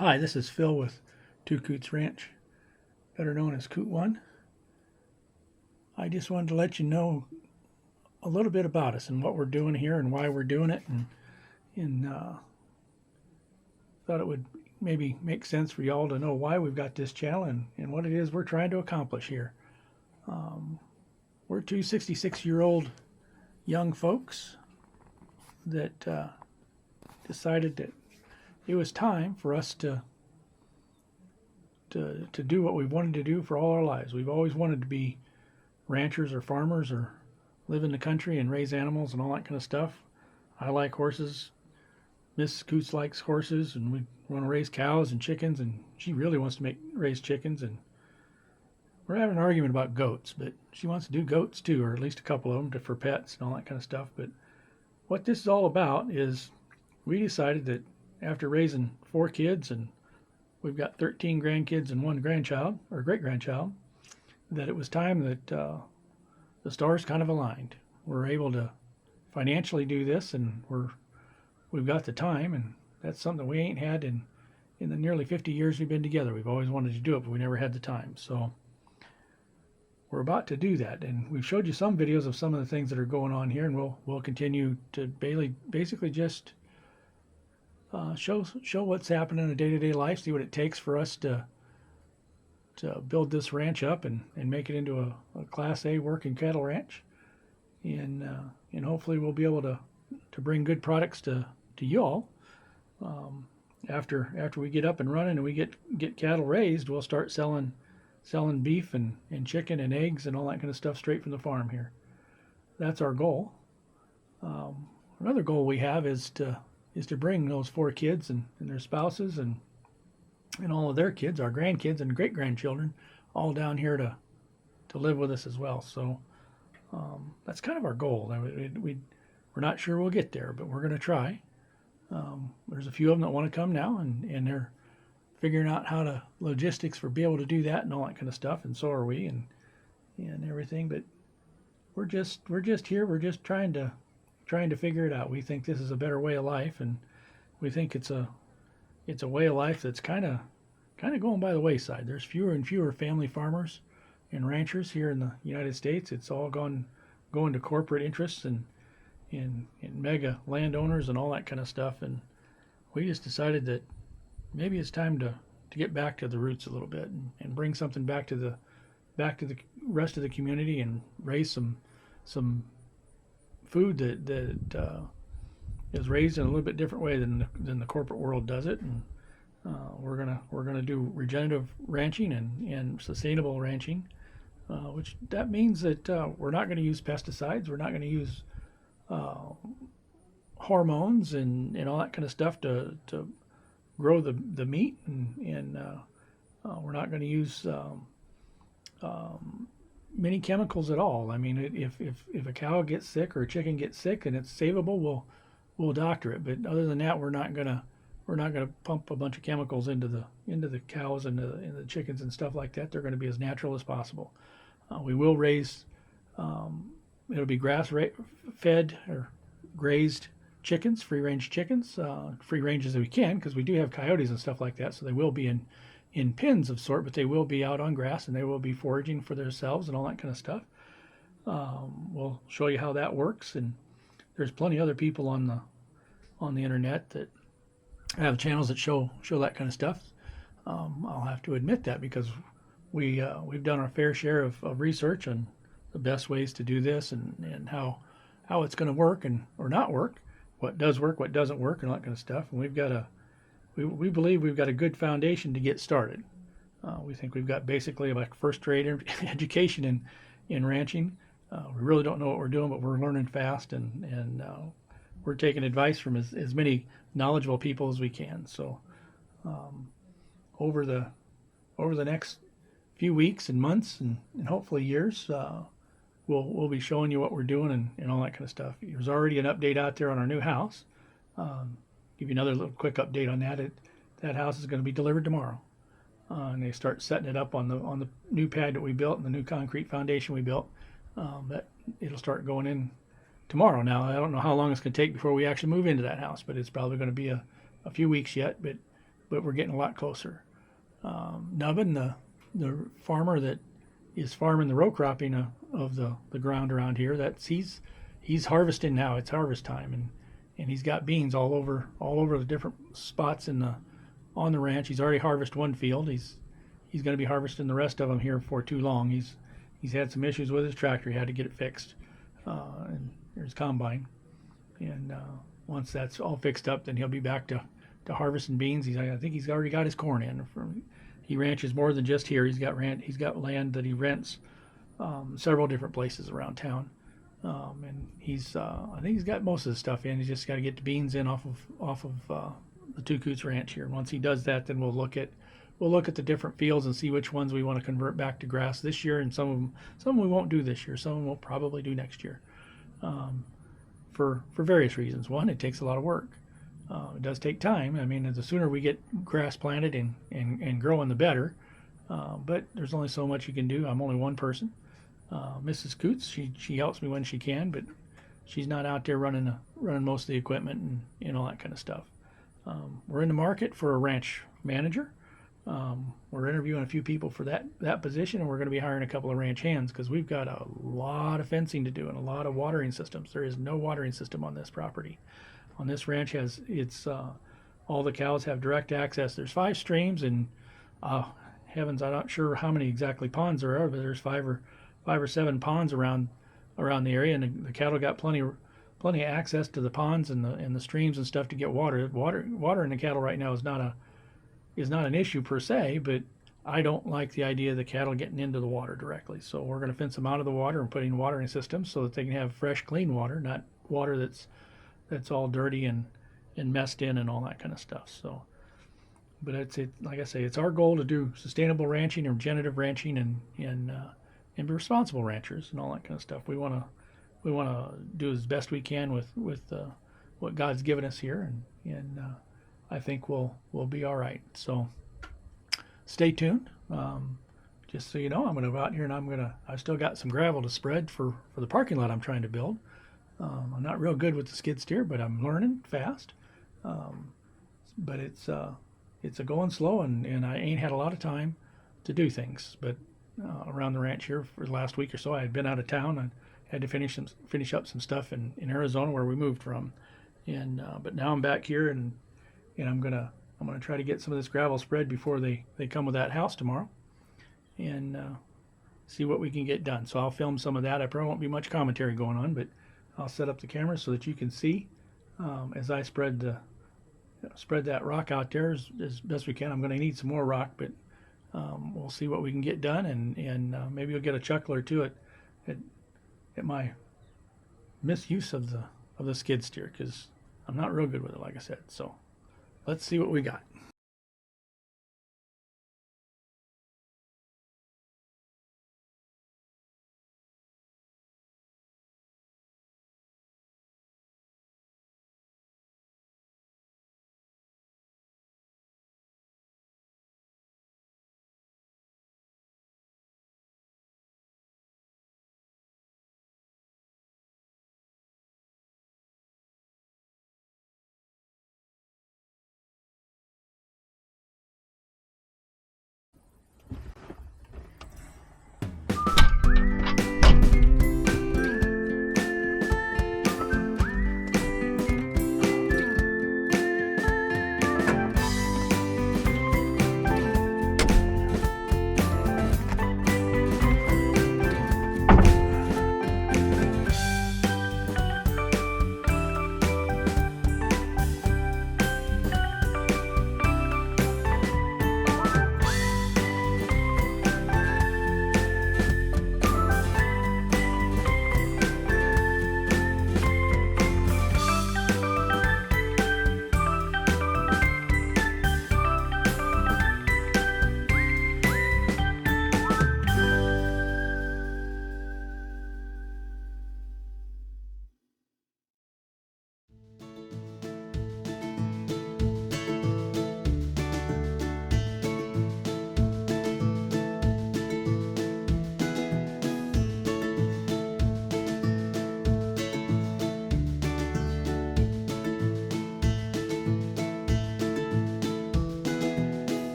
Hi, this is Phil with Coots Ranch, better known as Coot 1. I just wanted to let you know a little bit about us and what we're doing here and why we're doing it, and thought it would maybe make sense for y'all to know why we've got this channel and what it is we're trying to accomplish here. We're two 66-year-old young folks that decided that it was time for us to do what we've wanted to do for all our lives. We've always wanted to be ranchers or farmers or live in the country and raise animals and all that kind of stuff. I like horses. Miss Coots likes horses, and we want to raise cows and chickens, and she really wants to raise chickens. And we're having an argument about goats, but she wants to do goats too, or at least a couple of them for pets and all that kind of stuff. But what this is all about is we decided that after raising 4 kids, and we've got 13 grandkids and 1 grandchild or great grandchild, that it was time that the stars kind of aligned. We're able to financially do this, and we've got the time, and that's something we ain't had in the nearly 50 years we've been together. We've always wanted to do it, but we never had the time. So we're about to do that, and we've showed you some videos of some of the things that are going on here, and we'll continue to basically just show what's happening in a day-to-day life, see what it takes for us to build this ranch up and make it into a Class A working cattle ranch, and hopefully we'll be able to bring good products to y'all. After we get up and running and we get cattle raised, we'll start selling beef and chicken and eggs and all that kind of stuff straight from the farm here. That's our goal. Another goal we have is to bring those 4 kids and their spouses and all of their kids, our grandkids and great grandchildren, all down here to live with us as well. So that's kind of our goal. We're not sure we'll get there, but we're going to try. There's a few of them that want to come now, and they're figuring out how to logistics for be able to do that and all that kind of stuff, and so are we, and everything. But we're just here. We're just trying to figure it out. We think this is a better way of life, and we think it's a way of life that's kind of going by the wayside. There's fewer and fewer family farmers and ranchers here in the United States. It's all going to corporate interests and mega landowners and all that kind of stuff. And we just decided that maybe it's time to get back to the roots a little bit and bring something back to the rest of the community and raise some food that is raised in a little bit different way than the corporate world does it. And we're gonna do regenerative ranching and sustainable ranching, which that means that we're not going to use pesticides. We're not going to use hormones and all that kind of stuff to grow the meat, and we're not going to use many chemicals at all. I mean, if a cow gets sick or a chicken gets sick and it's savable, we'll doctor it. But other than that, we're not gonna pump a bunch of chemicals into the cows and the chickens and stuff like that. They're going to be as natural as possible. We will raise. It'll be grass fed or grazed chickens, free range chickens, free range as we can, because we do have coyotes and stuff like that. So they will be in pens of sort, but they will be out on grass and they will be foraging for themselves and all that kind of stuff. We'll show you how that works, and there's plenty of other people on the internet that have channels that show that kind of stuff. I'll have to admit that because we've done our fair share of research on the best ways to do this and how it's going to work and or not work, what does work, what doesn't work, and all that kind of stuff. And we believe we've got a good foundation to get started. We think we've got basically like first-rate education in ranching. We really don't know what we're doing, but we're learning fast, and we're taking advice from as many knowledgeable people as we can. So over the next few weeks and months and hopefully years, we'll be showing you what we're doing and all that kind of stuff. There's already an update out there on our new house. Give you another little quick update on that. That house is going to be delivered tomorrow, and they start setting it up on the new pad that we built and the new concrete foundation we built. That it'll start going in tomorrow. Now I don't know how long it's going to take before we actually move into that house, but it's probably going to be a few weeks yet. But but we're getting a lot closer. Nubbin, the farmer that is farming the row cropping of the ground around here, he's harvesting now. It's harvest time, and he's got beans all over the different spots on the ranch. He's already harvested one field. He's going to be harvesting the rest of them here for too long. He's had some issues with his tractor. He had to get it fixed, and there's combine. And once that's all fixed up, then he'll be back to harvesting beans. I think he's already got his corn in. He ranches more than just here. He's got land that he rents several different places around town, and I think he's got most of the stuff in. He's just got to get the beans in off of the Coots Ranch here. Once he does that, then we'll look at the different fields and see which ones we want to convert back to grass this year, and some of them we won't do this year. Some of them we'll probably do next year, for various reasons. One, it takes a lot of work. It does take time. I mean, the sooner we get grass planted and growing, the better. But there's only so much you can do. I'm only one person. Mrs. Coots, she helps me when she can, but she's not out there running most of the equipment and all that kind of stuff. We're in the market for a ranch manager. We're interviewing a few people for that position, and we're going to be hiring a couple of ranch hands because we've got a lot of fencing to do and a lot of watering systems. There is no watering system on this property. On this ranch, all the cows have direct access. There's 5 streams, and heavens, I'm not sure how many exactly ponds there are, but there's 5 or 7 ponds around the area, and the cattle got plenty of access to the ponds and the streams and stuff to get water. Watering the cattle right now is not an issue per se, but I don't like the idea of the cattle getting into the water directly. So we're going to fence them out of the water and put in watering systems so that they can have fresh, clean water, not water that's all dirty and messed in and all that kind of stuff. So, but like I say, it's our goal to do sustainable ranching or regenerative ranching and be responsible ranchers and all that kind of stuff. We want to do as best we can with what God's given us here, and I think we'll be all right. So stay tuned. Just so you know, I'm going to go out here and I've still got some gravel to spread for the parking lot I'm trying to build. I'm not real good with the skid steer, but I'm learning fast. But it's a going slow, and I ain't had a lot of time to do things. But around the ranch here for the last week or so, I had been out of town and had to finish up some stuff in Arizona where we moved from. And but now I'm back here, and I'm gonna try to get some of this gravel spread before they come with that house tomorrow, and see what we can get done. So I'll film some of that. I probably won't be much commentary going on, but I'll set up the camera so that you can see as I spread that rock out there as best we can. I'm going to need some more rock, but we'll see what we can get done, and maybe you'll get a chuckle or two at my misuse of the skid steer, because I'm not real good with it, like I said. So let's see what we got.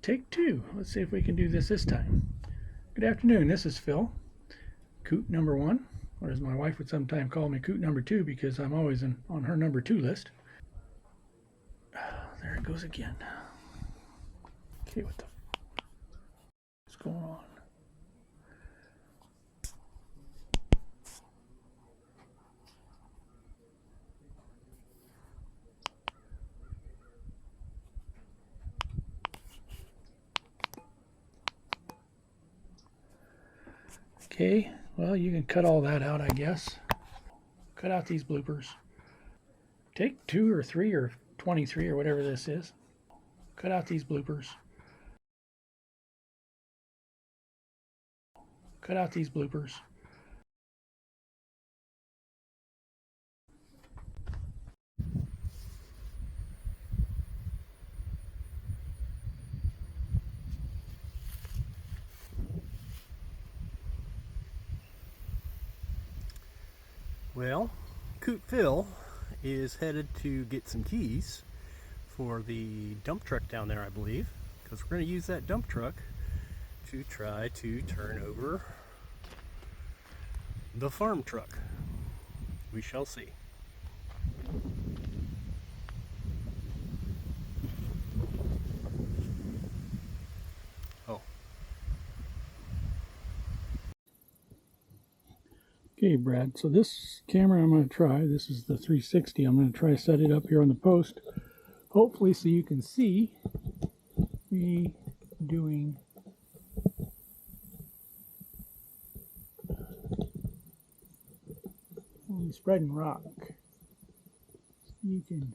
Take two. Let's see if we can do this time. Good afternoon. This is Phil, Coot number one, or as my wife would sometimes call me, Coot number two, because I'm always on her number two list. There it goes again. Okay, what's going on? Okay, well, you can cut all that out, I guess. Cut out these bloopers. Take 2 or 3 or 23 or whatever this is. Cut out these bloopers. Cut out these bloopers. Well, Coot Phil is headed to get some keys for the dump truck down there, I believe, because we're going to use that dump truck to try to turn over the farm truck. We shall see. Oh. Okay, Brad, so this camera I'm going to try, this is the 360, I'm going to try to set it up here on the post, hopefully so you can see me doing spreading rock. You can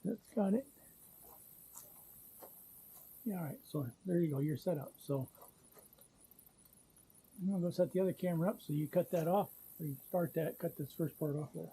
that's got it. Yeah, all right, so there you go, you're set up. So I'm going to go set the other camera up, so you cut that off, or you start that, cut this first part off there.